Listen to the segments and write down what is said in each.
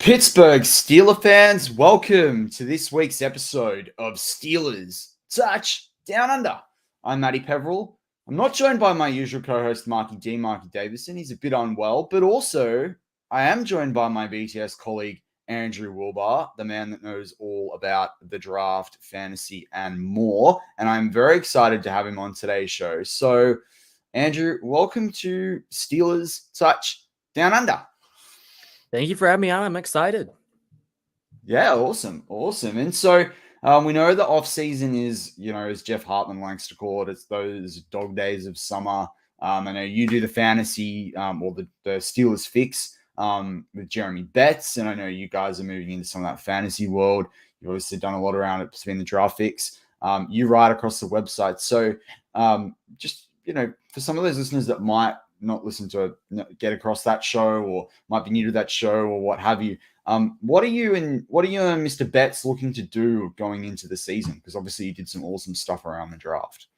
Pittsburgh Steeler fans, welcome to this week's episode of Steelers Touch Down Under. I'm Matty Peverell. I'm not joined by my usual co-host Marky Davison. He's a bit unwell, but also I am joined by my BTS colleague Andrew Wilbar, the man that knows all about the draft, fantasy, and more. And I'm very excited to have him on today's show. So, Andrew, welcome to Steelers Touch Down Under. Thank you for having me on. I'm excited. Yeah, awesome. And so we know the offseason is, as Jeff Hartman likes to call it, it's those dog days of summer. I know you do the fantasy or the Steelers fix with Jeremy Betts, and I know you guys are moving into some of that fantasy world. You've obviously done a lot around it between the draft fix. You write across the website. So just, for some of those listeners that might not listen to it, get across that show or might be new to that show or what have you. What are you and Mr. Betts looking to do going into the season? Because obviously you did some awesome stuff around the draft.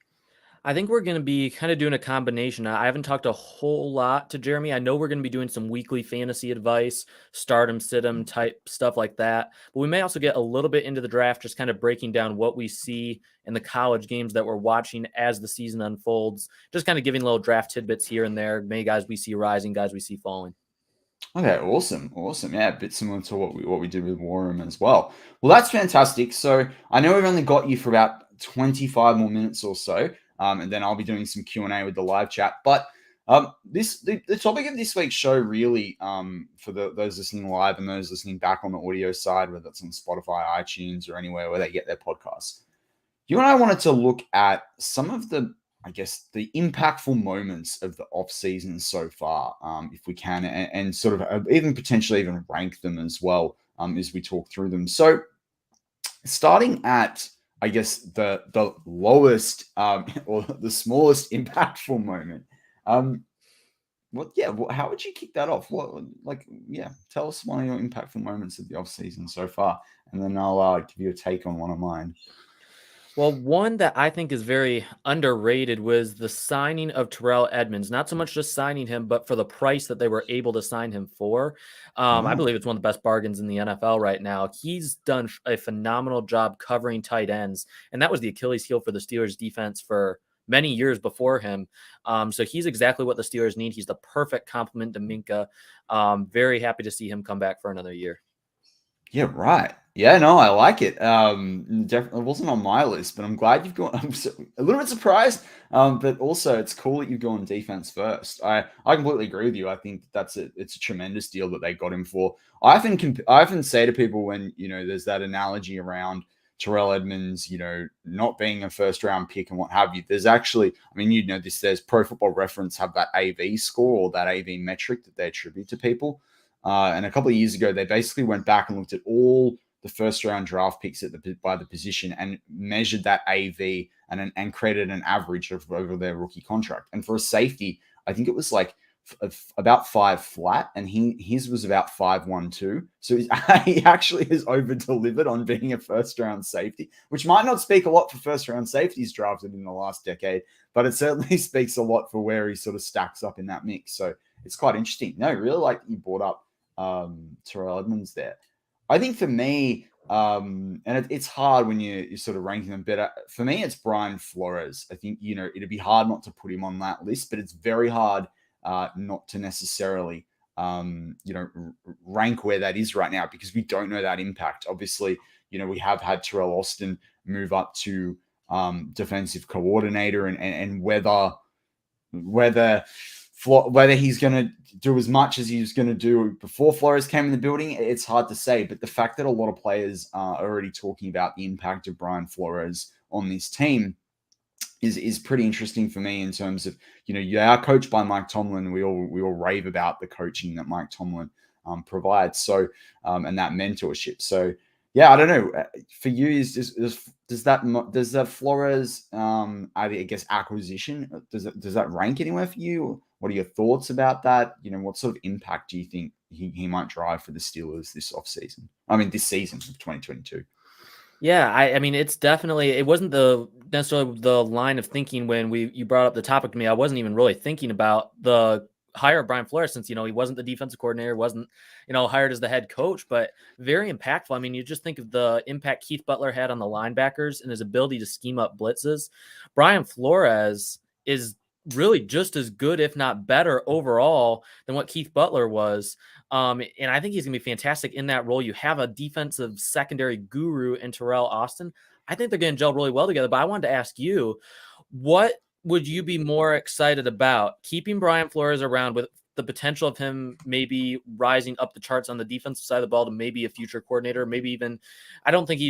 I think we're going to be kind of doing a combination. I haven't talked a whole lot to Jeremy. I know we're going to be doing some weekly fantasy advice, start 'em, sit 'em type stuff like that. But we may also get a little bit into the draft, just kind of breaking down what we see in the college games that we're watching as the season unfolds. Just kind of giving little draft tidbits here and there. Maybe guys we see rising, guys we see falling. Okay, awesome. Yeah, a bit similar to what we did with Warham as well. Well, that's fantastic. So I know we've only got you for about 25 more minutes or so, and then I'll be doing some Q&A with the live chat. But the topic of this week's show really, for those listening live and those listening back on the audio side, whether it's on Spotify, iTunes, or anywhere where they get their podcasts, you and I wanted to look at some of the impactful moments of the off season so far, if we can, and sort of even potentially even rank them as well as we talk through them. So starting at, I guess, the lowest or the smallest impactful moment. How would you kick that off? Tell us one of your impactful moments of the off season so far, and then I'll give you a take on one of mine. Well, one that I think is very underrated was the signing of Tyrell Edmonds. Not so much just signing him, but for the price that they were able to sign him for. I believe it's one of the best bargains in the NFL right now. He's done a phenomenal job covering tight ends, and that was the Achilles heel for the Steelers defense for many years before him. So he's exactly what the Steelers need. He's the perfect complement to Minka. Very happy to see him come back for another year. Yeah, right. Yeah, no, I like it. Definitely wasn't on my list, but I'm glad you've gone. I'm a little bit surprised, but also it's cool that you've gone defense first. I completely agree with you. I think it's a tremendous deal that they got him for. I often say to people when there's that analogy around Tyrell Edmonds, not being a first round pick and what have you. There's actually, there's Pro Football Reference have that AV score or that AV metric that they attribute to people. And a couple of years ago, they basically went back and looked at all the first round draft picks by the position and measured that AV and created an average over their rookie contract. And for a safety, I think it was like about 5 flat, and his was about 5.12. So he actually has over delivered on being a first round safety, which might not speak a lot for first round safeties drafted in the last decade, but it certainly speaks a lot for where he sort of stacks up in that mix. So it's quite interesting. No, really like you brought up Tyrell Edmonds there. I think for me, and it's hard when you're sort of ranking them better. For me, it's Brian Flores. I think, it'd be hard not to put him on that list, but it's very hard not to necessarily, rank where that is right now because we don't know that impact. Obviously, we have had Terrell Austin move up to defensive coordinator and whether he's going to do as much as he was going to do before Flores came in the building, it's hard to say. But the fact that a lot of players are already talking about the impact of Brian Flores on this team is pretty interesting for me in terms of, you are coached by Mike Tomlin. We all rave about the coaching that Mike Tomlin provides. So, and that mentorship. So, yeah, I don't know. For you, does that Flores, I guess, acquisition, does that rank anywhere for you? What are your thoughts about that? What sort of impact do you think he might drive for the Steelers this offseason? This season of 2022. Yeah, I mean, it's definitely, it wasn't necessarily the line of thinking when you brought up the topic to me. I wasn't even really thinking about the hire Brian Flores, since, he wasn't the defensive coordinator, wasn't, hired as the head coach, but very impactful. I mean, you just think of the impact Keith Butler had on the linebackers and his ability to scheme up blitzes. Brian Flores is really just as good, if not better overall than what Keith Butler was. And I think he's going to be fantastic in that role. You have a defensive secondary guru in Tyrell Austin. I think they're going to gel really well together, but I wanted to ask you, what would you be more excited about, keeping Brian Flores around with the potential of him maybe rising up the charts on the defensive side of the ball to maybe a future coordinator, maybe even, I don't think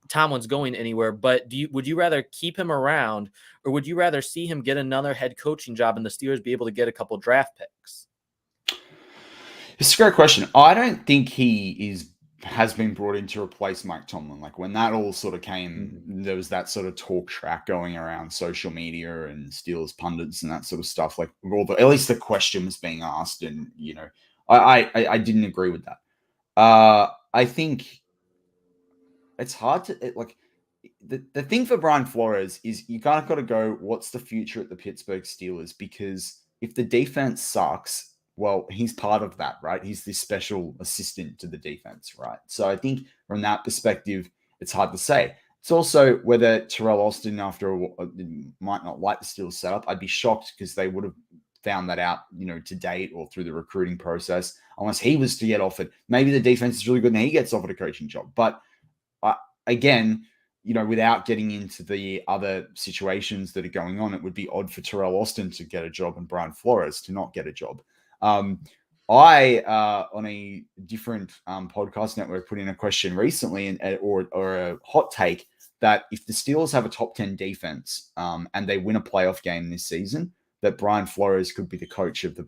Tomlin's going anywhere, but would you rather keep him around, or would you rather see him get another head coaching job and the Steelers be able to get a couple draft picks? It's a great question. I don't think he has been brought in to replace Mike Tomlin. Like when that all sort of came, there was that sort of talk track going around social media and Steelers pundits and that sort of stuff. Like at least the question was being asked, and I didn't agree with that. I think it's hard to the thing for Brian Flores is you kind of got to go, what's the future at the Pittsburgh Steelers? Because if the defense sucks, well, he's part of that, right? He's this special assistant to the defense, right? So I think from that perspective, it's hard to say. It's also whether Tyrell Austin, might not like the Steelers setup. I'd be shocked because they would have found that out, to date or through the recruiting process, unless he was to get offered. Maybe the defense is really good and he gets offered a coaching job. But again, without getting into the other situations that are going on, it would be odd for Tyrell Austin to get a job and Brian Flores to not get a job. I on a different podcast network put in a question recently, or a hot take, that if the Steelers have a top 10 defense and they win a playoff game this season, that Brian Flores could be the coach of the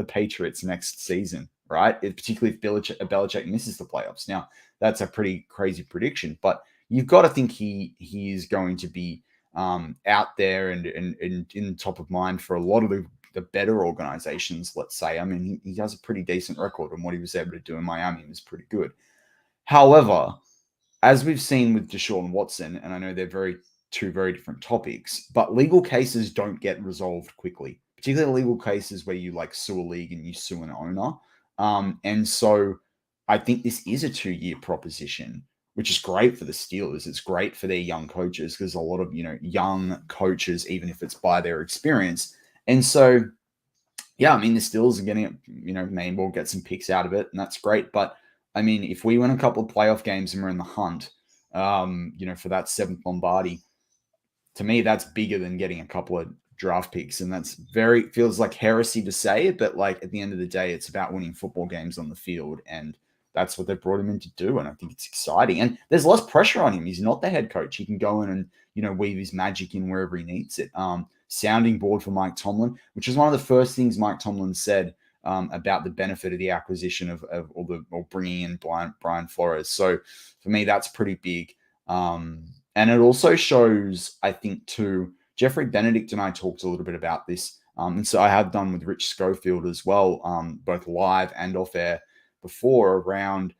Patriots next season, right? Particularly if Belichick misses the playoffs. Now, that's a pretty crazy prediction, but you've got to think he is going to be out there and in top of mind for a lot of the better organizations, let's say. I mean, he has a pretty decent record, and what he was able to do in Miami was pretty good. However, as we've seen with Deshaun Watson, and I know they're two very different topics, but legal cases don't get resolved quickly, particularly legal cases where you sue a league and you sue an owner. And so I think this is a 2-year proposition, which is great for the Steelers. It's great for their young coaches, because a lot of, young coaches, even if it's by their experience. And so, yeah, I mean, the Steelers are getting, maybe we'll get some picks out of it, and that's great. But I mean, if we win a couple of playoff games and we're in the hunt, for that 7th Lombardi, to me, that's bigger than getting a couple of draft picks. And that's feels like heresy to say it, but at the end of the day, it's about winning football games on the field. And that's what they brought him in to do. And I think it's exciting. And there's less pressure on him. He's not the head coach. He can go in and, weave his magic in wherever he needs it. Sounding board for Mike Tomlin, which is one of the first things Mike Tomlin said about the benefit of the acquisition or bringing in Brian Flores. So for me, that's pretty big. And it also shows, I think, too, Jeffrey Benedict and I talked a little bit about this. And so I have done with Rich Schofield as well, both live and off air before, around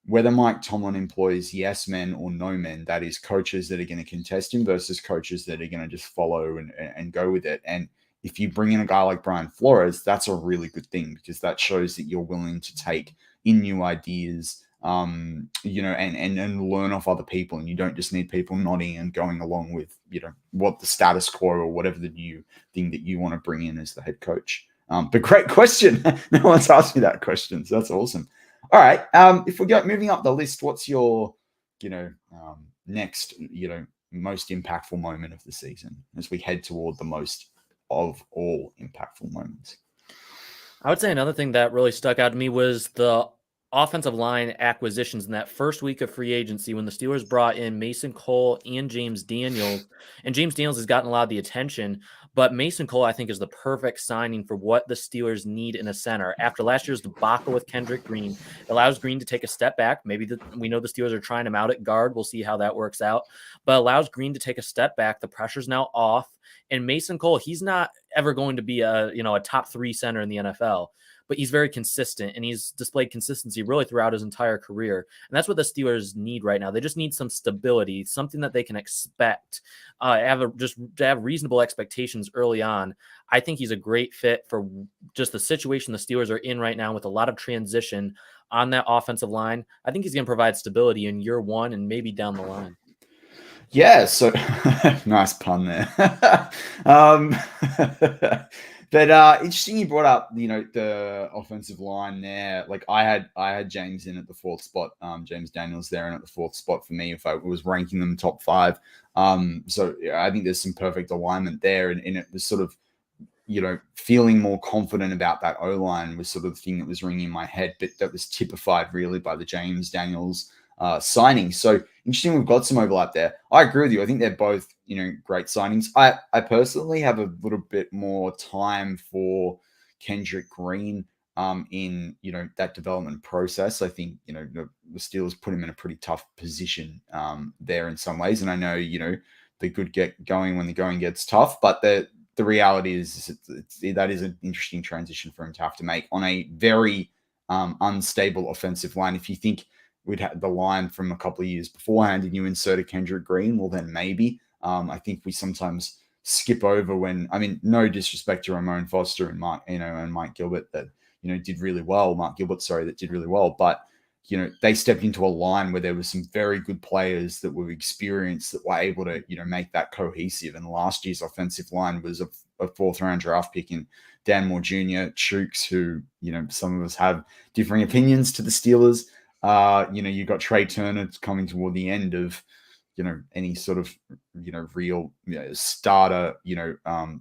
whether Mike Tomlin employs yes men or no men, that is, coaches that are going to contest him versus coaches that are going to just follow and go with it. And if you bring in a guy like Brian Flores, that's a really good thing, because that shows that you're willing to take in new ideas, and learn off other people. And you don't just need people nodding and going along with, what the status quo or whatever the new thing that you want to bring in as the head coach. But great question. No one's asked me that question, so that's awesome. All right. If we go moving up the list, what's your, next, most impactful moment of the season as we head toward the most of all impactful moments? I would say another thing that really stuck out to me was the offensive line acquisitions in that first week of free agency, when the Steelers brought in Mason Cole and James Daniels. And James Daniels has gotten a lot of the attention, but Mason Cole, I think, is the perfect signing for what the Steelers need in a center. After last year's debacle with Kendrick Green, it allows Green to take a step back. Maybe we know the Steelers are trying him out at guard. We'll see how that works out, but allows Green to take a step back. The pressure's now off. And Mason Cole, he's not ever going to be a top 3 center in the NFL, but he's very consistent, and he's displayed consistency really throughout his entire career. And that's what the Steelers need right now. They just need some stability, something that they can expect, just to have reasonable expectations early on. I think he's a great fit for just the situation the Steelers are in right now with a lot of transition on that offensive line. I think he's going to provide stability in year one and maybe down the line. Yeah, so nice pun there. But interesting you brought up, the offensive line there. Like I had James in at the fourth spot, James Daniels there, and at the fourth spot for me if I was ranking them top five. So yeah, I think there's some perfect alignment there, and it was sort of, feeling more confident about that O-line was sort of the thing that was ringing in my head, but that was typified really by the James Daniels signing. So interesting, we've got some overlap there. I agree with you. I think they're both, great signings. I personally have a little bit more time for Kendrick Green in, that development process. I think, the Steelers put him in a pretty tough position there in some ways. And I know, they could get going when the going gets tough, but the reality is that is an interesting transition for him to have to make on a very unstable offensive line. If you think we'd had the line from a couple of years beforehand and you inserted Kendrick Green, well, then maybe. I think we sometimes skip over no disrespect to Ramon Foster and Mike Gilbert that, did really well. Mark Gilbert, sorry, that did really well. But, they stepped into a line where there were some very good players that were experienced that were able to, make that cohesive. And last year's offensive line was a fourth round draft pick in Dan Moore Jr., Chooks, who, some of us have differing opinions to the Steelers. You got Trey Turner coming toward the end of, any sort of, real starter, I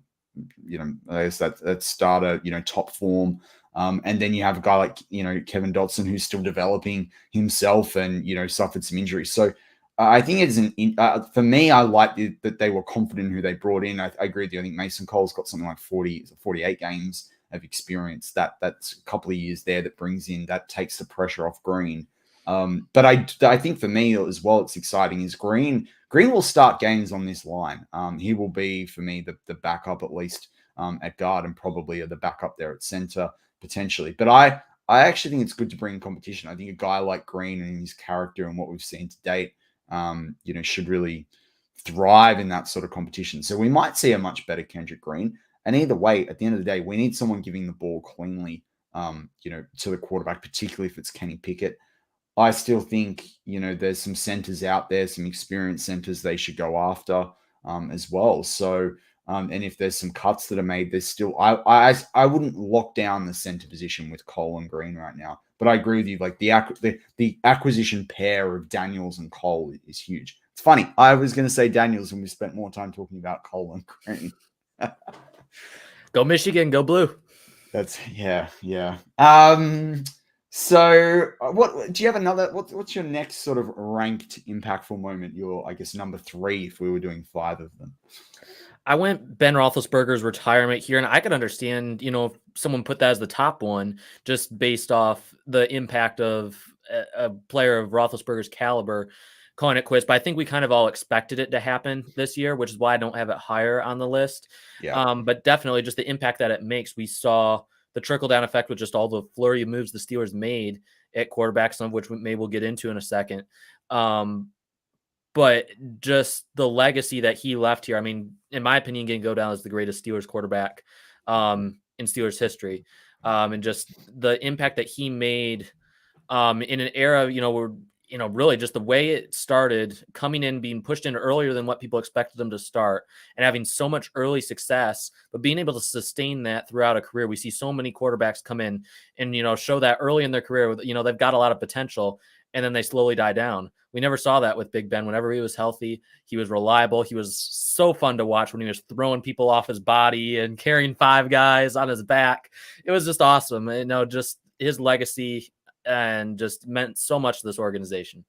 guess that starter, top form. And then you have a guy like, Kevin Dotson, who's still developing himself and, suffered some injuries. So I think it's for me, I like that they were confident in who they brought in. I agree with you. I think Mason Cole's got something like 48 games of experience. That's a couple of years there that takes the pressure off Green. But I think for me as well, it's exciting is Green will start games on this line. He will be, for me, the backup at least at guard, and probably the backup there at center potentially. But I actually think it's good to bring in competition. I think a guy like Green and his character and what we've seen to date, should really thrive in that sort of competition. So we might see a much better Kendrick Green. And either way, at the end of the day, we need someone giving the ball cleanly, to the quarterback, particularly if it's Kenny Pickett. I still think, there's some centers out there, some experienced centers they should go after as well. So, and if there's some cuts that are made, there's still, I wouldn't lock down the center position with Cole and Green right now. But I agree with you, like the acquisition pair of Daniels and Cole is huge. It's funny. I was going to say Daniels when we spent more time talking about Cole and Green. Go Michigan, go blue. That's yeah. So, what do you have another? What's your next sort of ranked impactful moment? Your, I guess, number 3 if we were doing 5 of them. I went Ben Roethlisberger's retirement here, and I could understand, if someone put that as the top one, just based off the impact of a player of Roethlisberger's caliber, calling it quits. But I think we kind of all expected it to happen this year, which is why I don't have it higher on the list. Yeah. But definitely just the impact that it makes. We saw the trickle-down effect with just all the flurry of moves the Steelers made at quarterback, some of which maybe we'll get into in a second. But just the legacy that he left here, I mean, in my opinion, can go down as the greatest Steelers quarterback in Steelers history. And just the impact that he made in an era, where, really just the way it started, coming in, being pushed in earlier than what people expected them to start, and having so much early success, but being able to sustain that throughout a career. We see so many quarterbacks come in and, show that early in their career, they've got a lot of potential, and then they slowly die down. We never saw that with Big Ben. Whenever he was healthy, he was reliable. He was so fun to watch when he was throwing people off his body and carrying 5 guys on his back. It was just awesome. Just his legacy and just meant so much to this organization.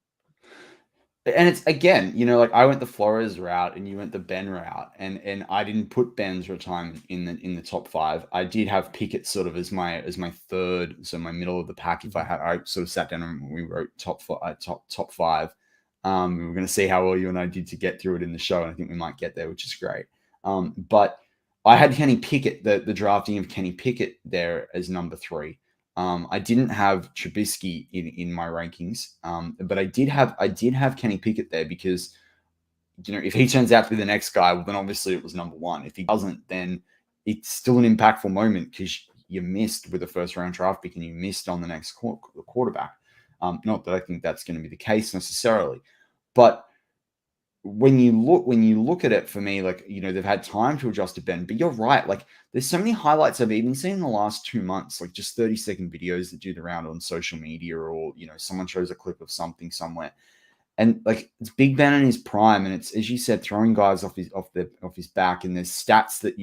And it's, again, like I went the Flores route and you went the Ben route, and I didn't put Ben's retirement in the top 5. I did have Pickett sort of as my third, so my middle of the pack. If I sort of sat down and we wrote top 5. We were going to see how well you and I did to get through it in the show, and I think we might get there, which is great. But I had Kenny Pickett, the drafting of Kenny Pickett there as number 3. I didn't have Trubisky in my rankings, but I did have Kenny Pickett there because, if he turns out to be the next guy, well, then obviously it was number one. If he doesn't, then it's still an impactful moment because you missed with a first-round draft pick and you missed on the next quarterback. Not that I think that's going to be the case necessarily, but when you look at it, for me, like, they've had time to adjust to Ben. But you're right, like, there's so many highlights I've even seen in the last 2 months, like just 30-second videos that do the round on social media, or someone shows a clip of something somewhere. And like, it's Big Ben in his prime, and it's, as you said, throwing guys off his back. And there's stats that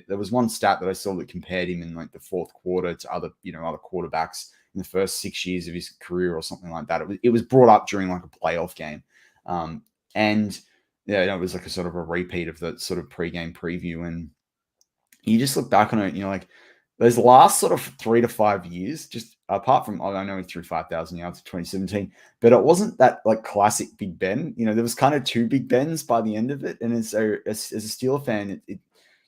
there was one stat that I saw that compared him in like the fourth quarter to other quarterbacks in the first 6 years of his career or something like that. It was brought up during like a playoff game, and it was like a sort of a repeat of the sort of pre-game preview. And you just look back on it, like, those last sort of 3 to 5 years, just apart from, I know he threw 5,000 yards in 2017, but it wasn't that like classic Big Ben. There was kind of two Big Bens by the end of it. And as a Steeler fan, it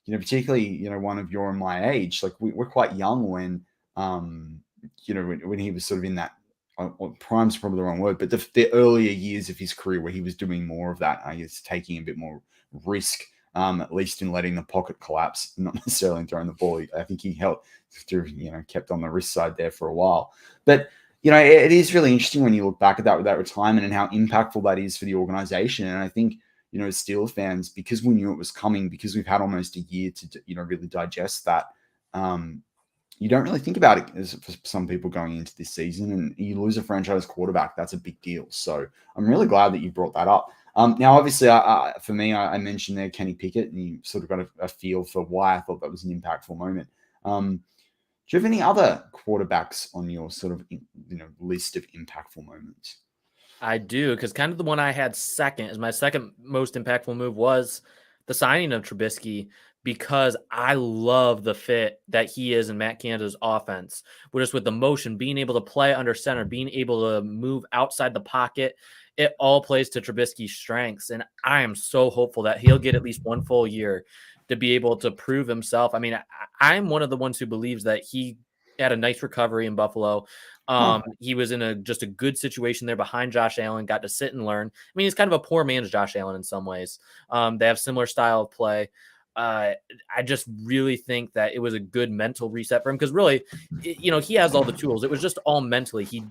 particularly, one of your and my age, like we're quite young when, when he was sort of in that, prime's probably the wrong word, but the earlier years of his career where he was doing more of that, I guess, taking a bit more risk, at least in letting the pocket collapse, not necessarily in throwing the ball. I think he helped through, kept on the risk side there for a while. But, it is really interesting when you look back at that retirement and how impactful that is for the organization. And I think, as Steelers fans, because we knew it was coming, because we've had almost a year to, really digest that, you don't really think about it as for some people going into this season, and you lose a franchise quarterback. That's a big deal. So I'm really glad that you brought that up. Now, obviously, for me, I mentioned there Kenny Pickett, and you sort of got a feel for why I thought that was an impactful moment. Do you have any other quarterbacks on your sort of list of impactful moments? I do, because kind of the one I had second as my second most impactful move was the signing of Trubisky, because I love the fit that he is in Matt Canada's offense. We're just with the motion, being able to play under center, being able to move outside the pocket. It all plays to Trubisky's strengths. And I am so hopeful that he'll get at least one full year to be able to prove himself. I mean, I'm one of the ones who believes that he had a nice recovery in Buffalo. He was in just a good situation there behind Josh Allen, got to sit and learn. I mean, he's kind of a poor man's Josh Allen in some ways. They have similar style of play. I just really think that it was a good mental reset for him, because really, he has all the tools. It was just all mentally. He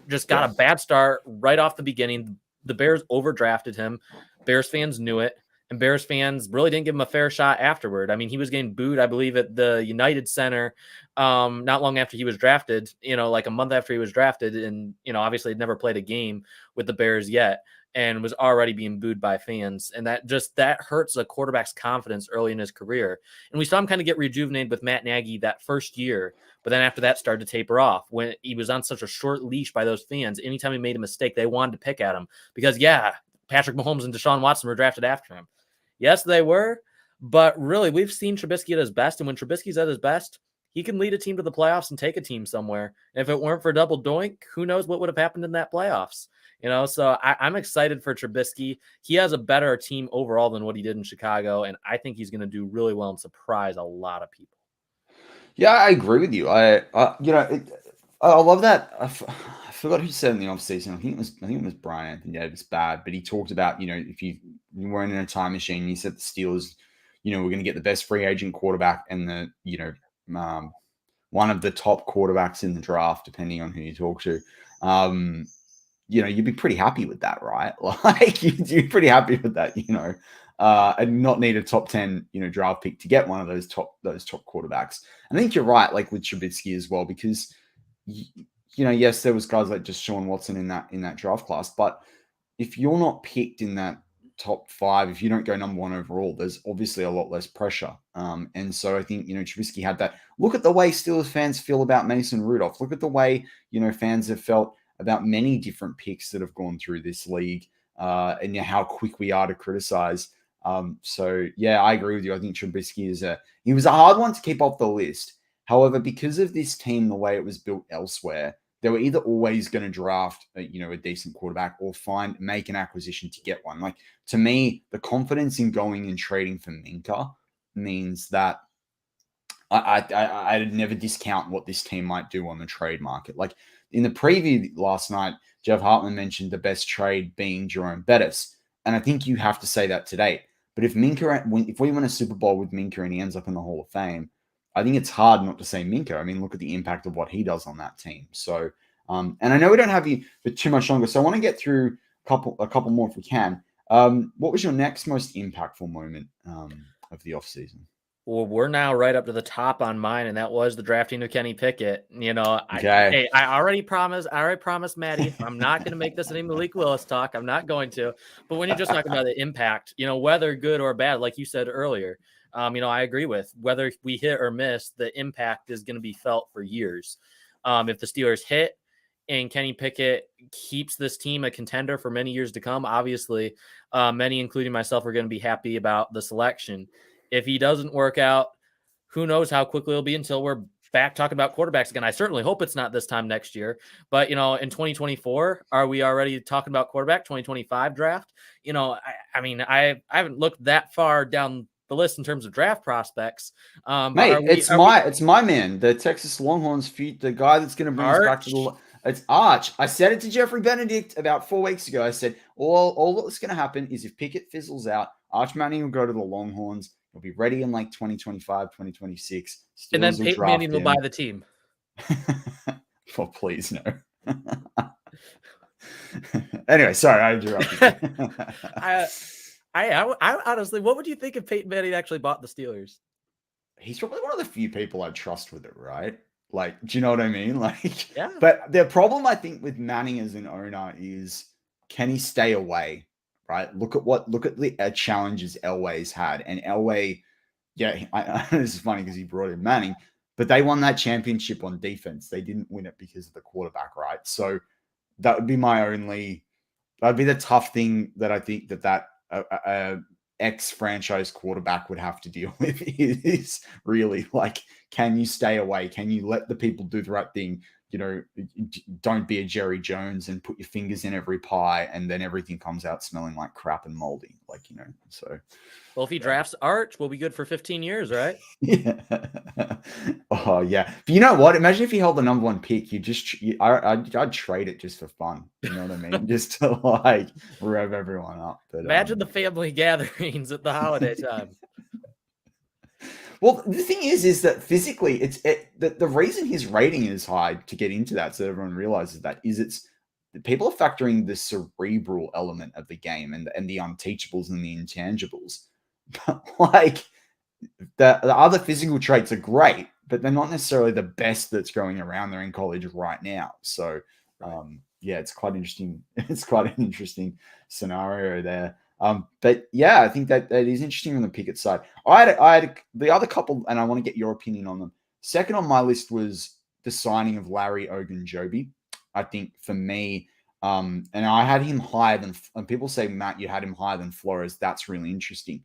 just got a bad start right off the beginning. The Bears overdrafted him. Bears fans knew it. And Bears fans really didn't give him a fair shot afterward. I mean, he was getting booed, I believe, at the United Center not long after he was drafted, like a month after he was drafted. And, obviously had never played a game with the Bears yet and was already being booed by fans. And that hurts a quarterback's confidence early in his career. And we saw him kind of get rejuvenated with Matt Nagy that first year. But then after that started to taper off when he was on such a short leash by those fans. Anytime he made a mistake, they wanted to pick at him because, Patrick Mahomes and Deshaun Watson were drafted after him. Yes, they were, but really, we've seen Trubisky at his best, and when Trubisky's at his best, he can lead a team to the playoffs and take a team somewhere. And if it weren't for double doink, who knows what would have happened in that playoffs? So I'm excited for Trubisky. He has a better team overall than what he did in Chicago, and I think he's going to do really well and surprise a lot of people. Yeah, I agree with you. I love that. I forgot who said in the offseason. I think it was Brian Anthony Davis bad, but he talked about, if you weren't in a time machine, he said the Steelers, we're going to get the best free agent quarterback and the, one of the top quarterbacks in the draft, depending on who you talk to. You'd be pretty happy with that, right? Like you'd be pretty happy with that, and not need a top 10, draft pick to get one of those top quarterbacks. I think you're right, like with Trubisky as well, because yes, there was guys like just Sean Watson in that draft class, but if you're not picked in that top 5, if you don't go number 1 overall, there's obviously a lot less pressure. And so I think, Trubisky had that. Look at the way Steelers fans feel about Mason Rudolph. Look at the way, fans have felt about many different picks that have gone through this league, and how quick we are to criticize. So yeah, I agree with you. I think Trubisky he was a hard one to keep off the list. However, because of this team, the way it was built elsewhere, they were either always going to draft a decent quarterback or make an acquisition to get one. Like, to me, the confidence in going and trading for Minka means that I'd never discount what this team might do on the trade market. Like in the preview last night, Jeff Hartman mentioned the best trade being Jerome Bettis. And I think you have to say that today. But if if we win a Super Bowl with Minka and he ends up in the Hall of Fame, I think it's hard not to say Minka. I mean, look at the impact of what he does on that team. So, and I know we don't have you for too much longer, so I want to get through a couple more if we can. What was your next most impactful moment of the offseason? Well, we're now right up to the top on mine, and that was the drafting of Kenny Pickett. You know, Okay. I already promised Matty, I'm not going to make this any Malik Willis talk. I'm not going to. But when you're just talking about the impact, you know, whether good or bad, like you said earlier, you know, I agree with whether we hit or miss, the impact is going to be felt for years. If the Steelers hit and Kenny Pickett keeps this team a contender for many years to come, obviously, many, including myself, are going to be happy about the selection. If he doesn't work out, who knows how quickly it'll be until we're back talking about quarterbacks again. I certainly hope it's not this time next year. But, you know, in 2024, are we already talking about quarterback 2025 draft? You know, I mean, I haven't looked that far down the list in terms of draft prospects. Mate, it's my man, the Texas Longhorns, the guy that's going to bring us back to the. It's Arch. I said it to Jeffrey Benedict about 4 weeks ago. I said all that's going to happen is if Pickett fizzles out, Arch Manning will go to the Longhorns. He'll be ready in like 2025, 2026. Steelers and then Peyton Manning will buy the team. Well, please no. Anyway, sorry, I interrupted you. I honestly, what would you think if Peyton Manning actually bought the Steelers? He's probably one of the few people I'd trust with it, right? Like, do you know what I mean? Like, yeah. But the problem I think with Manning as an owner is, can he stay away? Right? Look at the challenges Elway's had, and Elway, yeah, this is funny because he brought in Manning, but they won that championship on defense. They didn't win it because of the quarterback, right? So that would be that'd be the tough thing that I think that ex-franchise quarterback would have to deal with is really like, can you stay away? Can you let the people do the right thing? You know, don't be a Jerry Jones and put your fingers in every pie and then everything comes out smelling like crap and moldy. Like, you know, so. Well, if he drafts Arch, we'll be good for 15 years, right? Yeah. Oh, yeah. But you know what? Imagine if he held the number 1 pick. I'd trade it just for fun. You know what I mean? Just to like rev everyone up. But, imagine the family gatherings at the holiday time. Well, the thing is that physically, the reason his rating is high, to get into that, so everyone realizes that, is people are factoring the cerebral element of the game and the unteachables and the intangibles. But like the other physical traits are great, but they're not necessarily the best that's going around there in college right now. So, yeah, it's quite interesting. It's quite an interesting scenario there. But yeah, I think that is interesting on the Pickett side. I had the other couple, and I want to get your opinion on them. Second on my list was the signing of Larry Ogun Joby. I think for me, and I had him higher than, and people say, Matt, you had him higher than Flores. That's really interesting.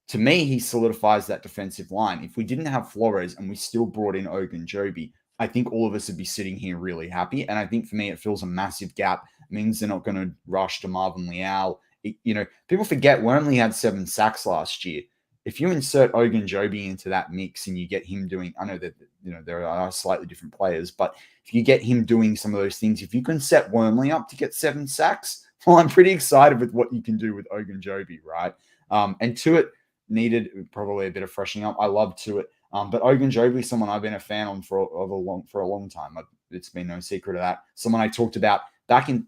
To me, he solidifies that defensive line. If we didn't have Flores and we still brought in Ogun Joby, I think all of us would be sitting here really happy. And I think for me, it fills a massive gap. It means they're not going to rush to Marvin Leal. You know, people forget Wormley had 7 sacks last year. If you insert Ogun Joby into that mix and you get him doing, I know that, you know, there are slightly different players, but if you get him doing some of those things, if you can set Wormley up to get 7 sacks, well, I'm pretty excited with what you can do with Ogun Joby, right? And Tuitt needed probably a bit of freshening up. I love Tuitt. But Ogun Joby is someone I've been a fan on for a long time. It's been no secret of that. Someone I talked about back in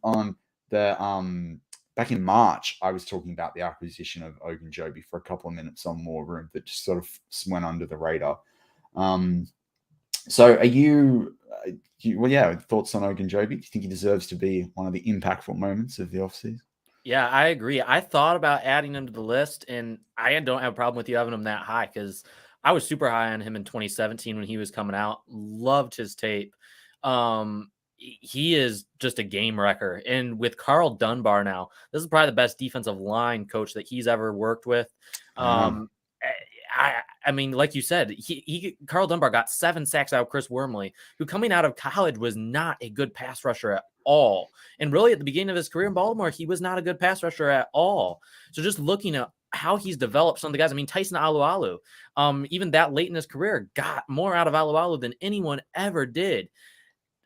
March. I was talking about the acquisition of Ogun Joby for a couple of minutes on More Room that just sort of went under the radar. So are you thoughts on Ogun Joby? Do you think he deserves to be one of the impactful moments of the offseason? Yeah, I agree. I thought about adding him to the list, and I don't have a problem with you having him that high because I was super high on him in 2017 when he was coming out. Loved his tape. He is just a game wrecker. And with Carl Dunbar now, this is probably the best defensive line coach that he's ever worked with. I mean, like you said, Carl Dunbar got 7 sacks out of Chris Wormley, who coming out of college was not a good pass rusher at all. And really at the beginning of his career in Baltimore, he was not a good pass rusher at all. So just looking at how he's developed some of the guys. I mean, Tyson Alualu, even that late in his career, got more out of Alualu than anyone ever did.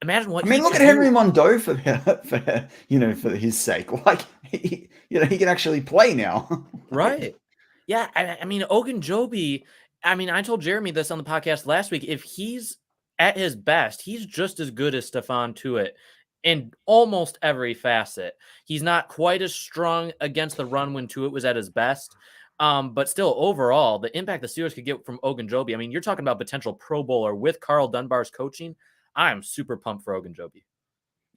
Imagine what look at Henry Mondeau for his sake. Like, he can actually play now. Right. Yeah. I mean, Ogun Joby, I mean, I told Jeremy this on the podcast last week. If he's at his best, he's just as good as Stephon Tuitt in almost every facet. He's not quite as strong against the run when Tuitt was at his best. But still, overall, the impact the Steelers could get from Ogun Joby. I mean, you're talking about potential Pro Bowler with Carl Dunbar's coaching. I'm super pumped for Ogun Joby.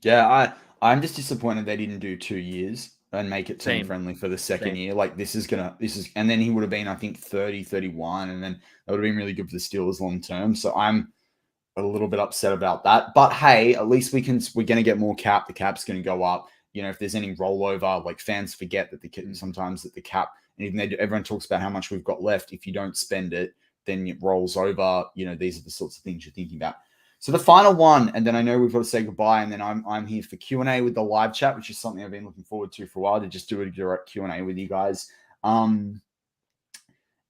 Yeah, I'm just disappointed they didn't do 2 years and make it team friendly for the second year. Like, and then he would have been, I think, 30, 31, and then that would have been really good for the Steelers long term. So I'm a little bit upset about that. But hey, at least we're going to get more cap. The cap's going to go up. If there's any rollover, like, fans forget that sometimes that the cap, and even everyone talks about how much we've got left. If you don't spend it, then it rolls over. These are the sorts of things you're thinking about. So the final one, and then I know we've got to say goodbye, and then I'm here for Q&A with the live chat, which is something I've been looking forward to for a while, to just do a direct Q&A with you guys. And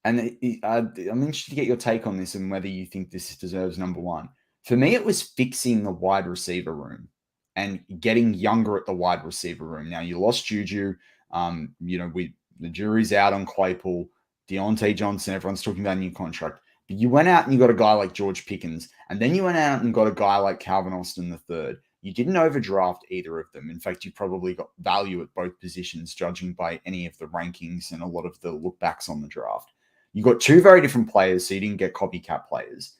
I'm interested to get your take on this and whether you think this deserves number one. For me, it was fixing the wide receiver room and getting younger at the wide receiver room. Now, you lost Juju. The jury's out on Claypool, Deontay Johnson. Everyone's talking about a new contract. But you went out and you got a guy like George Pickens, and then you went out and got a guy like Calvin Austin III. You didn't overdraft either of them. In fact, you probably got value at both positions, judging by any of the rankings and a lot of the lookbacks on the draft. You got two very different players, so you didn't get copycat players.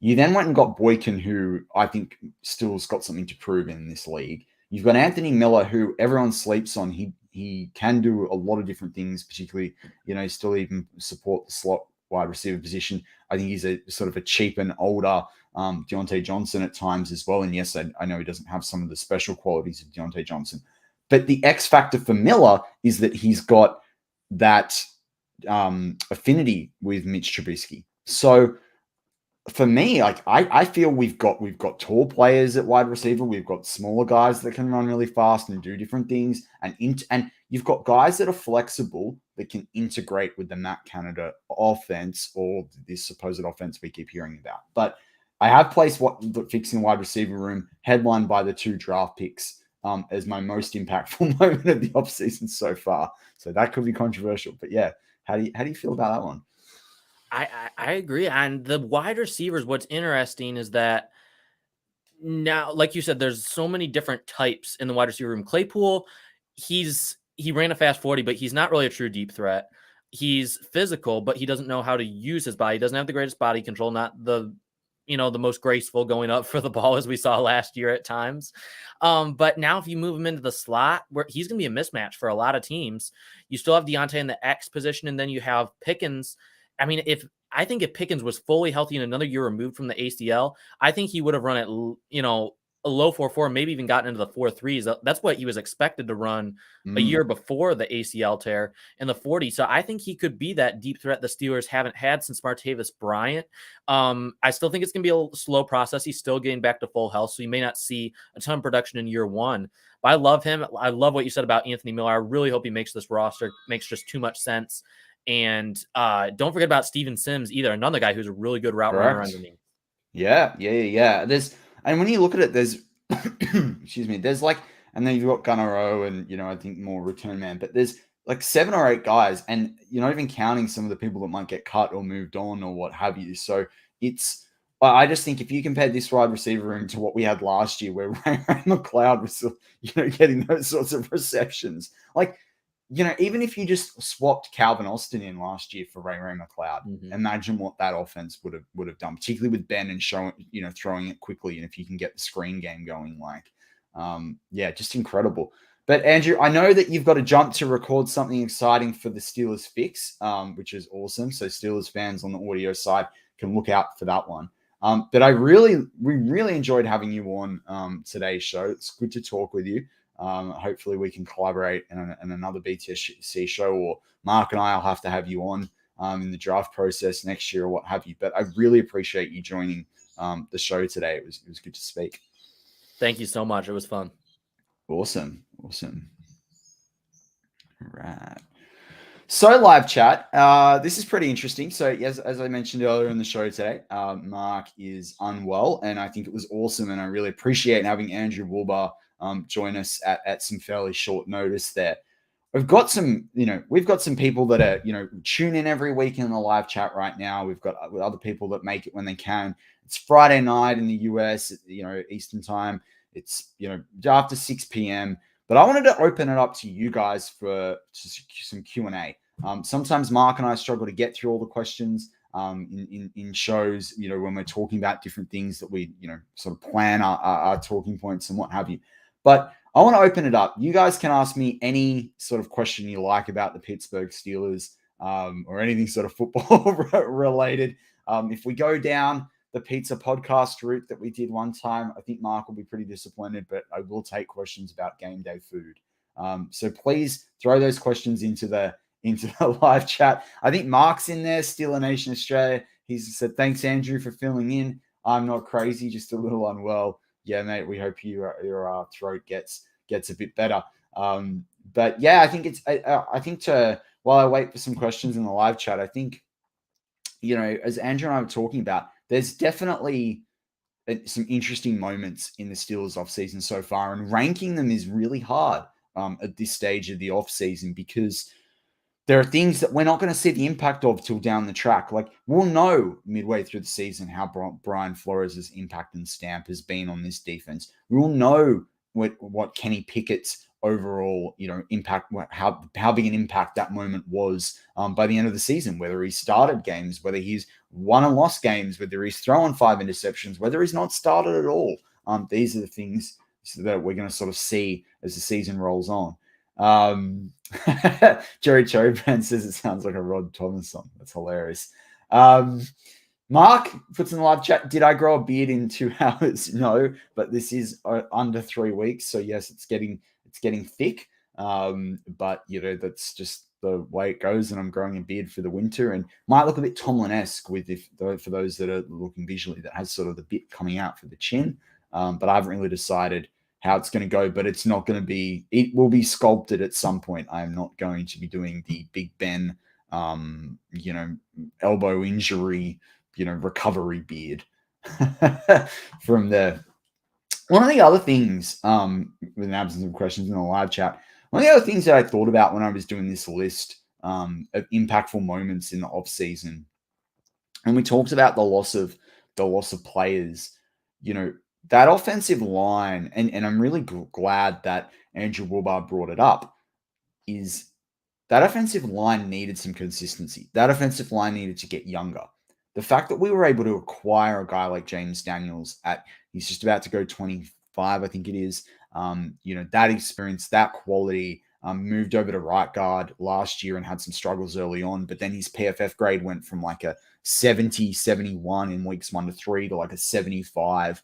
You then went and got Boykin, who I think still's got something to prove in this league. You've got Anthony Miller, who everyone sleeps on. He can do a lot of different things, particularly, still even support the slot wide receiver position. I think he's a sort of a cheap and older Deontay Johnson at times as well. And yes, I know he doesn't have some of the special qualities of Deontay Johnson. But the X factor for Miller is that he's got that affinity with Mitch Trubisky. So for me, like, I feel we've got tall players at wide receiver. We've got smaller guys that can run really fast and do different things. And you've got guys that are flexible that can integrate with the Matt Canada offense, or this supposed offense we keep hearing about. But I have placed the fixing wide receiver room, headlined by the 2 draft picks, as my most impactful moment of the offseason so far. So that could be controversial. But yeah, how do you feel about that one? I agree. And the wide receivers, what's interesting is that now, like you said, there's so many different types in the wide receiver room. Claypool, he ran a fast 40, but he's not really a true deep threat. He's physical, but he doesn't know how to use his body. He doesn't have the greatest body control, not the most graceful going up for the ball as we saw last year at times. But now if you move him into the slot, where he's going to be a mismatch for a lot of teams, you still have Deontay in the X position, and then you have Pickens. I mean, I think if Pickens was fully healthy and another year removed from the ACL, I think he would have run at, a low 4.4, maybe even gotten into the 4.3s. That's what he was expected to run a year before the ACL tear in the 40. So I think he could be that deep threat the Steelers haven't had since Martavis Bryant. I still think it's going to be a slow process. He's still getting back to full health, so you may not see a ton of production in year one. But I love him. I love what you said about Anthony Miller. I really hope he makes this roster. Makes just too much sense. And don't forget about Steven Sims either, another guy who's a really good route runner underneath. Yeah. And when you look at it, there's excuse me, there's like, and then you've got Gunnar O and, I think more return man, but there's like 7 or 8 guys, and you're not even counting some of the people that might get cut or moved on or what have you. So I just think if you compare this wide receiver room to what we had last year, where Ray McLeod was, getting those sorts of receptions, like, even if you just swapped Calvin Austin in last year for Ray McLeod, imagine what that offense would have done, particularly with Ben and showing, throwing it quickly. And if you can get the screen game going, just incredible. But Andrew, I know that you've got to jump to record something exciting for the Steelers Fix, which is awesome. So Steelers fans on the audio side can look out for that one. But we really enjoyed having you on today's show. It's good to talk with you. Hopefully we can collaborate in another BTSC show, or Mark and I'll have to have you on in the draft process next year or what have you. But I really appreciate you joining the show today. It was good to speak. Thank you so much. It was fun. Awesome. All right. So live chat, this is pretty interesting. So yes, as I mentioned earlier in the show today, Mark is unwell, and I think it was awesome, and I really appreciate having Andrew Woolbar join us at some fairly short notice there. We've got some people that are, tune in every week in the live chat right now. We've got other people that make it when they can. It's Friday night in the US, Eastern time. It's, after 6 p.m. But I wanted to open it up to you guys for some Q&A. Sometimes Mark and I struggle to get through all the questions in shows, when we're talking about different things that we, sort of plan our talking points and what have you. But I want to open it up. You guys can ask me any sort of question you like about the Pittsburgh Steelers or anything sort of football related. If we go down the pizza podcast route that we did one time, I think Mark will be pretty disappointed, but I will take questions about game day food. So please throw those questions into the live chat. I think Mark's in there, Steeler Nation Australia. He's said, thanks, Andrew, for filling in. I'm not crazy, just a little unwell. Yeah, mate, we hope your throat gets a bit better. But yeah, I think while I wait for some questions in the live chat, I think, as Andrew and I were talking about, there's definitely some interesting moments in the Steelers offseason so far, and ranking them is really hard at this stage of the offseason because there are things that we're not going to see the impact of till down the track. Like, we'll know midway through the season how Brian Flores' impact and stamp has been on this defense. We'll know what Kenny Pickett's overall, impact, how big an impact that moment was by the end of the season, whether he started games, whether he's won and lost games, whether he's thrown 5 interceptions, whether he's not started at all. These are the things that we're going to sort of see as the season rolls on. Jerry Cherrybrand says it sounds like a Rod Thomas song. That's hilarious. Mark puts in the live chat, did I grow a beard in 2 hours? No, but this is under 3 weeks. So yes, it's getting thick. But that's just the way it goes. And I'm growing a beard for the winter and might look a bit Tomlin-esque for those that are looking visually, that has sort of the bit coming out for the chin. But I haven't really decided how it's going to go, but it's not going to be, it will be sculpted at some point. I'm not going to be doing the Big Ben, elbow injury, recovery beard from there. One of the other things, with an absence of questions in the live chat, one of the other things that I thought about when I was doing this list of impactful moments in the off season, and we talked about the loss of players, that offensive line, and I'm really glad that Andrew Woolbar brought it up, is that offensive line needed some consistency. That offensive line needed to get younger. The fact that we were able to acquire a guy like James Daniels he's just about to go 25, I think it is. That experience, that quality, moved over to right guard last year and had some struggles early on, but then his PFF grade went from like a 70, 71 in weeks 1 to 3 to like a 75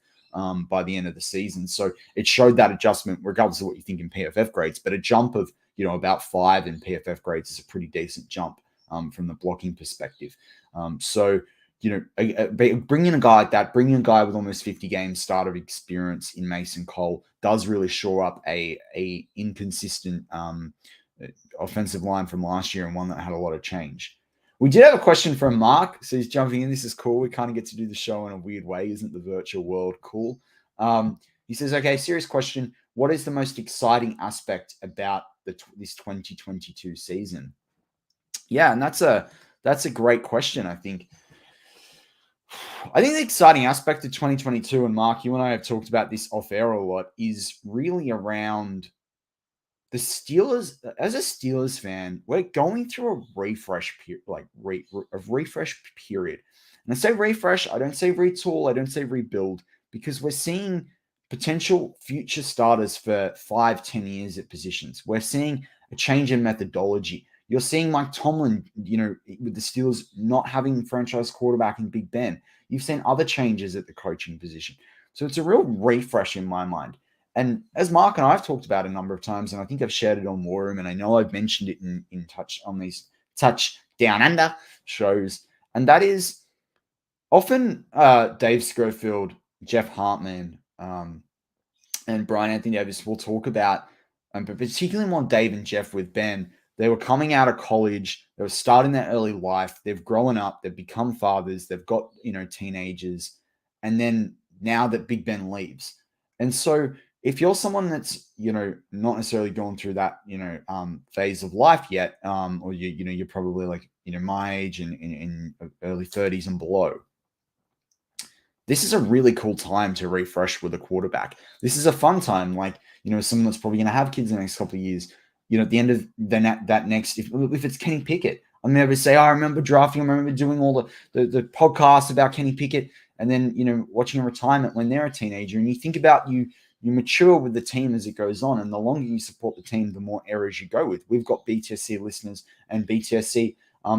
by the end of the season. So it showed that adjustment, regardless of what you think in PFF grades, but a jump of, about 5 in PFF grades is a pretty decent jump from the blocking perspective. Bringing a guy like that, bringing a guy with almost 50 games start of experience in Mason Cole does really shore up a inconsistent offensive line from last year, and one that had a lot of change. We did have a question from Mark, so he's jumping in. This is cool. We kind of get to do the show in a weird way. Isn't the virtual world cool? He says, okay, serious question. What is the most exciting aspect about this 2022 season? Yeah, and that's a great question, I think. The exciting aspect of 2022, and Mark, you and I have talked about this off air a lot, is really around the Steelers. As a Steelers fan, we're going through a refresh period, And I say refresh, I don't say retool, I don't say rebuild, because we're seeing potential future starters for 5-10 years at positions. We're seeing a change in methodology. You're seeing Mike Tomlin, with the Steelers not having franchise quarterback in Big Ben. You've seen other changes at the coaching position. So it's a real refresh in my mind. And as Mark and I have talked about a number of times, and I think I've shared it on War Room, and I know I've mentioned it in touch on these Touch Down Under shows, and that is often Dave Schofield, Jeff Hartman, and Brian Anthony Davis will talk about, but particularly more Dave and Jeff with Ben, They were coming out of college. They were starting their early life. They've grown up. They've become fathers. They've got, teenagers. And then now that Big Ben leaves. And so if you're someone that's, not necessarily gone through that, phase of life yet, or you're probably like, my age and in early 30s and below, this is a really cool time to refresh with a quarterback. This is a fun time, like, someone that's probably going to have kids in the next couple of years. At the end of that next, if it's Kenny Pickett, I'm going to be able to say, I remember drafting him. I remember doing all the podcasts about Kenny Pickett, and then, watching a retirement when they're a teenager. And you think about you mature with the team as it goes on, and the longer you support the team, the more errors you go with. We've got BTSC listeners and BTSC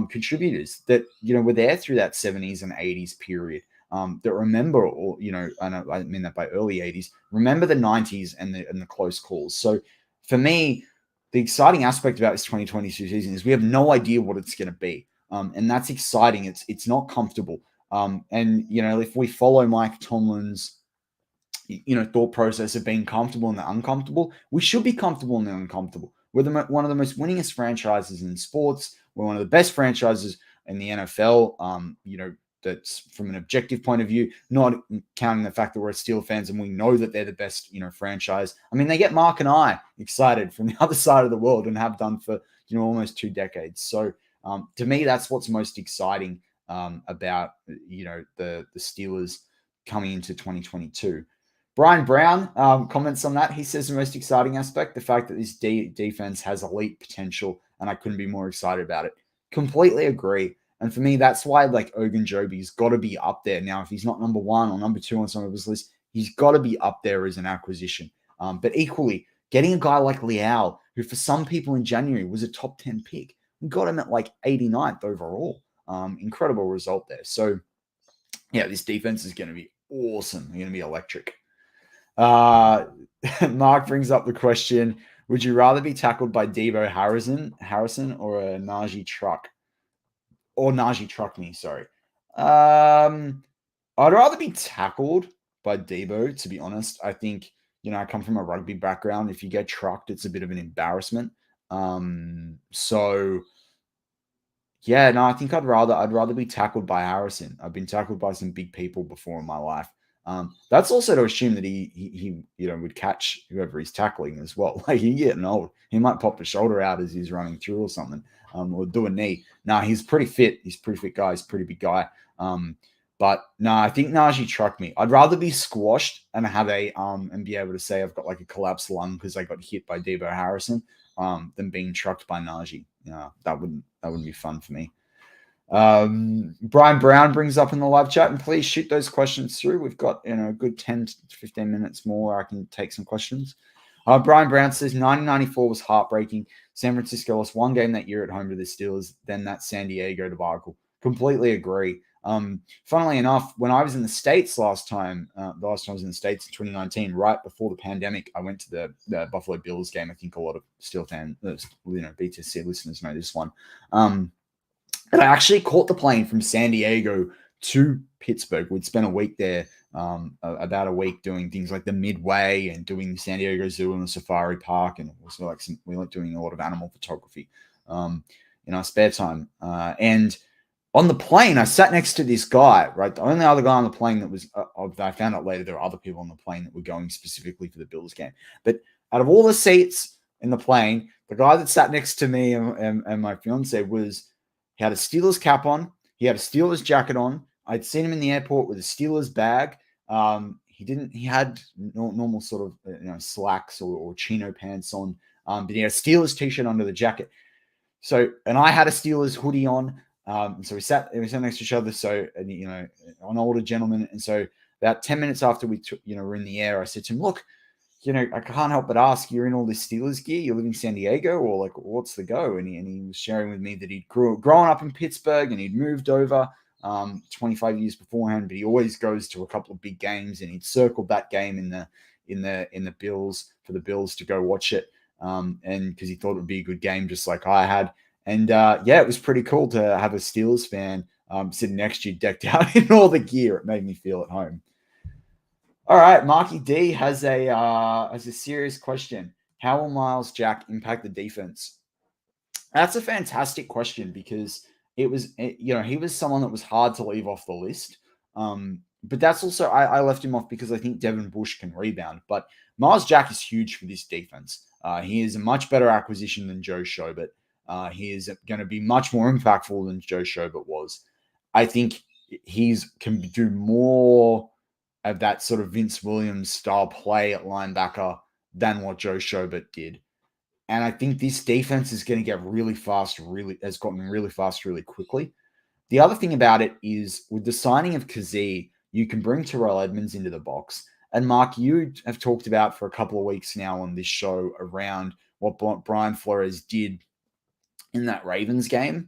contributors that, were there through that 70s and 80s period. That remember, or and I mean that by early 80s, remember the 90s and the close calls. So for me, the exciting aspect about this 2022 season is we have no idea what it's going to be, and that's exciting. It's not comfortable, and if we follow Mike Tomlin's thought process of being comfortable in the uncomfortable, we should be comfortable in the uncomfortable. We're one of the most winningest franchises in sports. We're one of the best franchises in the NFL. That's from an objective point of view, not counting the fact that we're Steel fans and we know that they're the best, franchise. I mean, they get Mark and I excited from the other side of the world and have done for, almost 2 decades. So to me, that's what's most exciting about, the Steelers coming into 2022. Brian Brown comments on that. He says the most exciting aspect, the fact that this defense has elite potential, and I couldn't be more excited about it. Completely agree. And for me, that's why like Ogun Joby's got to be up there. Now, if he's not number 1 or number 2 on some of his lists, he's got to be up there as an acquisition. But equally, getting a guy like Liao, who for some people in January was a top 10 pick, we got him at like 89th overall. Incredible result there. So, yeah, this defense is going to be awesome. They're going to be electric. Mark brings up the question, would you rather be tackled by Debo Harrison or a Najee Truck? Or Najee Truck me, sorry. I'd rather be tackled by Debo, to be honest. I think, I come from a rugby background. If you get trucked, it's a bit of an embarrassment. So yeah, no, I think I'd rather be tackled by Harrison. I've been tackled by some big people before in my life. That's also to assume that he would catch whoever he's tackling as well. Like, he's getting old. He might pop a shoulder out as he's running through or something, or do a knee. No, he's pretty fit. He's a pretty fit guy. He's a pretty big guy. But no, I think Najee trucked me. I'd rather be squashed and have and be able to say I've got like a collapsed lung because I got hit by Debo Harrison, than being trucked by Najee. That wouldn't be fun for me. Brian Brown brings up in the live chat, and please shoot those questions through. We've got a good 10 to 15 minutes more. I can take some questions. Brian Brown says 1994 was heartbreaking. San Francisco lost 1 game that year at home to the Steelers, then that San Diego debacle. Completely agree. Funnily enough, when I was in the States last time I was in the States in 2019, right before the pandemic, I went to the Buffalo Bills game. I think a lot of Steel fans, BTSC listeners know this one. And I actually caught the plane from San Diego to Pittsburgh. We'd spent a week there, about a week doing things like the Midway and doing the San Diego Zoo and the Safari Park. And also we like doing a lot of animal photography in our spare time. And on the plane, I sat next to this guy, right? The only other guy on the plane that was, I found out later, there were other people on the plane that were going specifically for the Bills game. But out of all the seats in the plane, the guy that sat next to me and my fiance he had a Steelers cap on. He had a Steelers jacket on. I'd seen him in the airport with a Steelers bag. He had normal sort of, slacks or chino pants on. But he had a Steelers t-shirt under the jacket. So, and I had a Steelers hoodie on. So we sat next to each other. So, and, an older gentleman. And so about 10 minutes after we were in the air, I said to him, look, I can't help but ask, you're in all this Steelers gear, you live in San Diego, or like, what's the go? And he was sharing with me that he'd grown up in Pittsburgh and he'd moved over 25 years beforehand, but he always goes to a couple of big games, and he'd circled that game in the Bills for the Bills to go watch it. And because he thought it would be a good game, just like I had. And it was pretty cool to have a Steelers fan sitting next to you, decked out in all the gear. It made me feel at home. All right, Marky D has a serious question. How will Miles Jack impact the defense? That's a fantastic question because he was someone that was hard to leave off the list. But that's also, I left him off because I think Devin Bush can rebound. But Miles Jack is huge for this defense. He is a much better acquisition than Joe Schobert. He is going to be much more impactful than Joe Schobert was. I think he's can do more of that sort of Vince Williams style play at linebacker than what Joe Schobert did. And I think this defense is going to get really fast, has gotten really fast really quickly. The other thing about it is with the signing of Kazee, you can bring Tyrell Edmonds into the box. And Mark, you have talked about for a couple of weeks now on this show around what Brian Flores did in that Ravens game.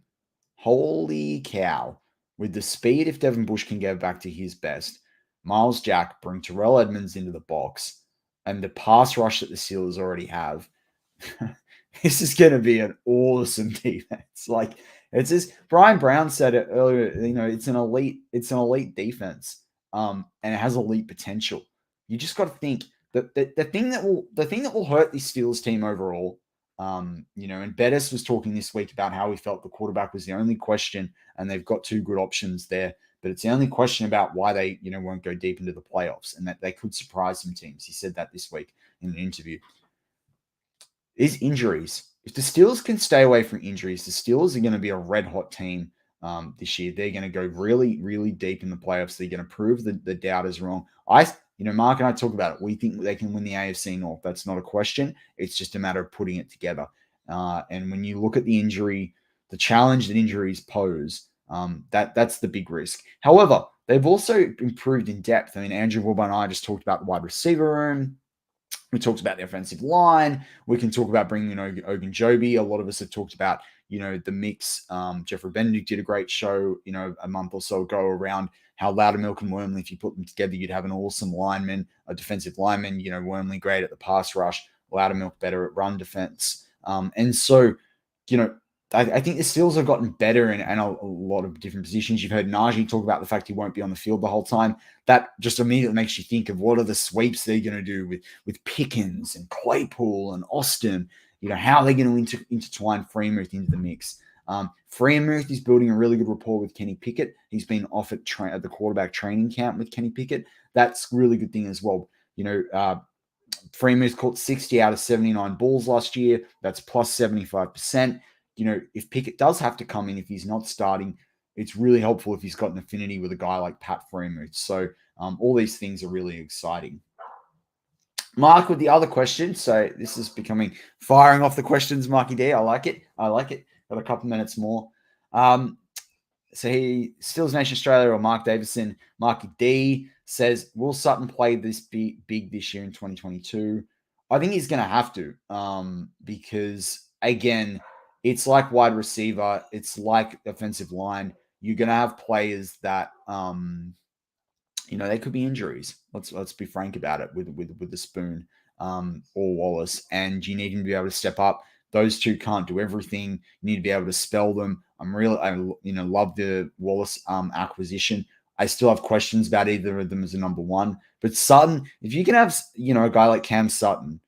Holy cow. With the speed, if Devin Bush can get back to his best, Miles Jack, bring Tyrell Edmonds into the box, and the pass rush that the Steelers already have, this is going to be an awesome defense. Like it's just Brian Brown said it earlier. It's an elite defense, and it has elite potential. You just got to think that the thing that will hurt the Steelers team overall. And Bettis was talking this week about how he felt the quarterback was the only question, and they've got two good options there. But it's the only question about why they, won't go deep into the playoffs and that they could surprise some teams. He said that this week in an interview. Is injuries. If the Steelers can stay away from injuries, the Steelers are going to be a red hot team this year. They're going to go really, really deep in the playoffs. They're going to prove the doubters wrong. Mark and I talk about it. We think they can win the AFC North. That's not a question. It's just a matter of putting it together. And when you look at the challenge that injuries pose, that's the big risk. However, they've also improved in depth. I mean, Andrew Wilbur and I just talked about the wide receiver room. We talked about the offensive line. We can talk about bringing in Ogun Joby. A lot of us have talked about, the mix. Jeffrey Benedict did a great show, a month or so ago around how Loudermilk and Wormley, if you put them together, you'd have an awesome lineman, a defensive lineman. Wormley great at the pass rush, Loudermilk better at run defense. And so, I think the Steelers have gotten better in a lot of different positions. You've heard Najee talk about the fact he won't be on the field the whole time. That just immediately makes you think of what are the sweeps they're going to do with Pickens and Claypool and Austin. How are they going to intertwine Freiermuth into the mix? Freiermuth is building a really good rapport with Kenny Pickett. He's been off at the quarterback training camp with Kenny Pickett. That's a really good thing as well. Freiermuth caught 60 out of 79 balls last year. That's plus 75%. If Pickett does have to come in, if he's not starting, it's really helpful if he's got an affinity with a guy like Pat Freiermuth. So all these things are really exciting. Mark with the other question. So this is becoming firing off the questions, Marky D. I like it. Got a couple minutes more. So Steelers Nation Australia or Mark Davison. Marky D says, will Sutton play this big this year in 2022? I think he's going to have to because, again, it's like wide receiver. It's like offensive line. You're going to have players that, they could be injuries. Let's be frank about it with the Spoon or Wallace. And you need him to be able to step up. Those two can't do everything. You need to be able to spell them. I love the Wallace acquisition. I still have questions about either of them as a number one. But Sutton, if you can have, a guy like Cam Sutton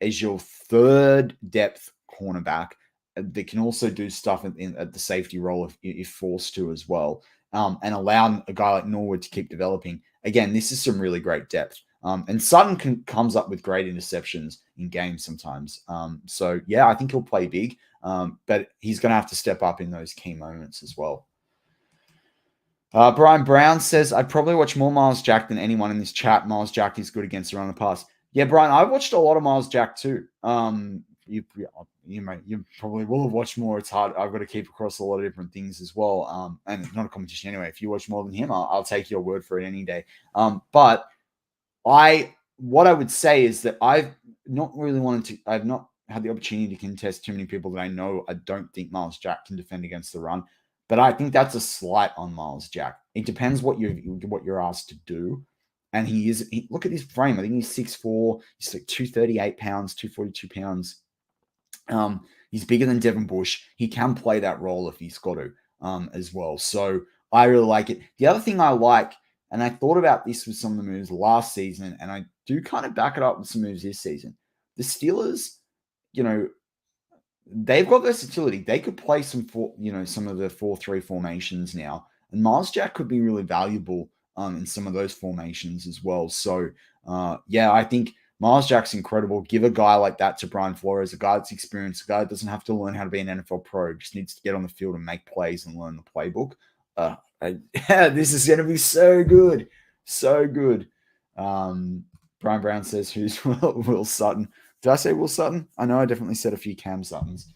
as your third depth cornerback, that can also do stuff at the safety role if forced to as well, and allow a guy like Norwood to keep developing. Again, this is some really great depth. And Sutton comes up with great interceptions in games sometimes. So, yeah, I think he'll play big, but he's going to have to step up in those key moments as well. Brian Brown says, I'd probably watch more Miles Jack than anyone in this chat. Miles Jack is good against the run and pass. Yeah, Brian, I've watched a lot of Miles Jack too. You probably will have watched more. It's hard. I've got to keep across a lot of different things as well. And it's not a competition anyway. If you watch more than him, I'll take your word for it any day. But what I would say is that I've not had the opportunity to contest too many people that I know. I don't think Miles Jack can defend against the run, but I think that's a slight on Miles Jack. It depends what you're asked to do. And look at his frame. I think he's 6'4". He's like 238 pounds, 242 pounds. He's bigger than Devin Bush. He can play that role if he's got to as well. So I really like it. The other thing I like, and I thought about this with some of the moves last season, and I do kind of back it up with some moves this season. The Steelers, they've got versatility. They could play some some of the 4-3 formations now, and Miles Jack could be really valuable in some of those formations as well. So yeah, I think Miles Jack's incredible. Give a guy like that to Brian Flores, a guy that's experienced, a guy that doesn't have to learn how to be an NFL pro, just needs to get on the field and make plays and learn the playbook. Yeah, this is going to be so good. So good. Brian Brown says, who's Will Sutton? Did I say Will Sutton? I know I definitely said a few Cam Suttons.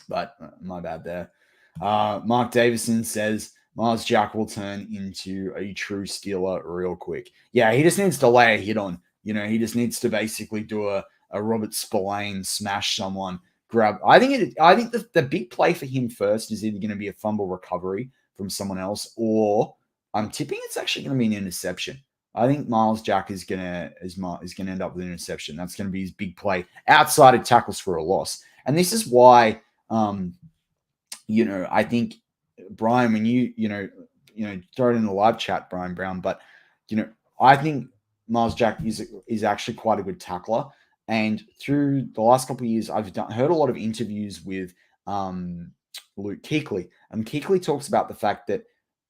But my bad there. Mark Davison says, Miles Jack will turn into a true Steeler real quick. Yeah, he just needs to lay a hit on. He just needs to basically do a Robert Spillane, smash someone, grab. I think the big play for him first is either going to be a fumble recovery from someone else, or I'm tipping it's actually going to be an interception. I think Miles Jack is going to end up with an interception. That's going to be his big play outside of tackles for a loss. And this is why, I think Brian, when you throw it in the live chat, Brian Brown, but I think Miles Jack is actually quite a good tackler. And through the last couple of years, I've heard a lot of interviews with Luke Kuechly, and Kuechly talks about the fact that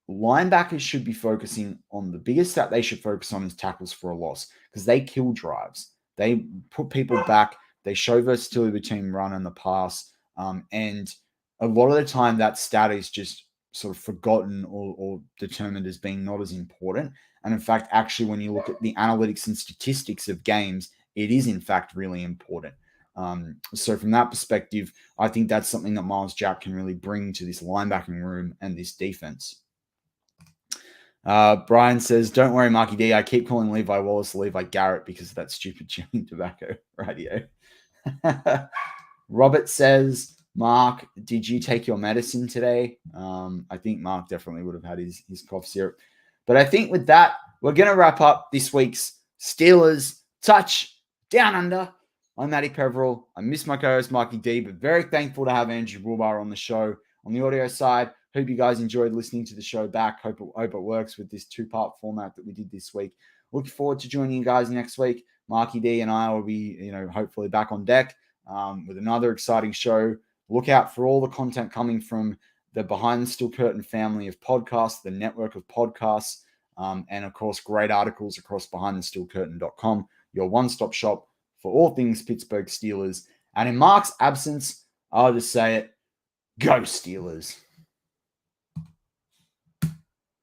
linebackers should be focusing on the biggest stat they should focus on is tackles for a loss, because they kill drives. They put people back. They show versatility between run and the pass. And a lot of the time that stat is just sort of forgotten or determined as being not as important. And in fact, actually, when you look at the analytics and statistics of games, it is in fact really important. So from that perspective, I think that's something that Miles Jack can really bring to this linebacking room and this defense. Brian says, don't worry, Marky D. I keep calling Levi Wallace Levi Garrett because of that stupid chewing tobacco radio. Robert says, Mark, did you take your medicine today? I think Mark definitely would have had his cough syrup. But I think with that, we're going to wrap up this week's Steelers Touch Down Under. I'm Matty Peverell. I miss my co-host, Marky D, but very thankful to have Andrew Wilbar on the show. On the audio side, hope you guys enjoyed listening to the show back. Hope it works with this two-part format that we did this week. Looking forward to joining you guys next week. Marky D and I will be, hopefully back on deck with another exciting show. Look out for all the content coming from the Behind the Steel Curtain family of podcasts, the network of podcasts, and of course, great articles across behindthesteelcurtain.com, your one-stop shop for all things Pittsburgh Steelers. And in Mark's absence, I'll just say it, go Steelers.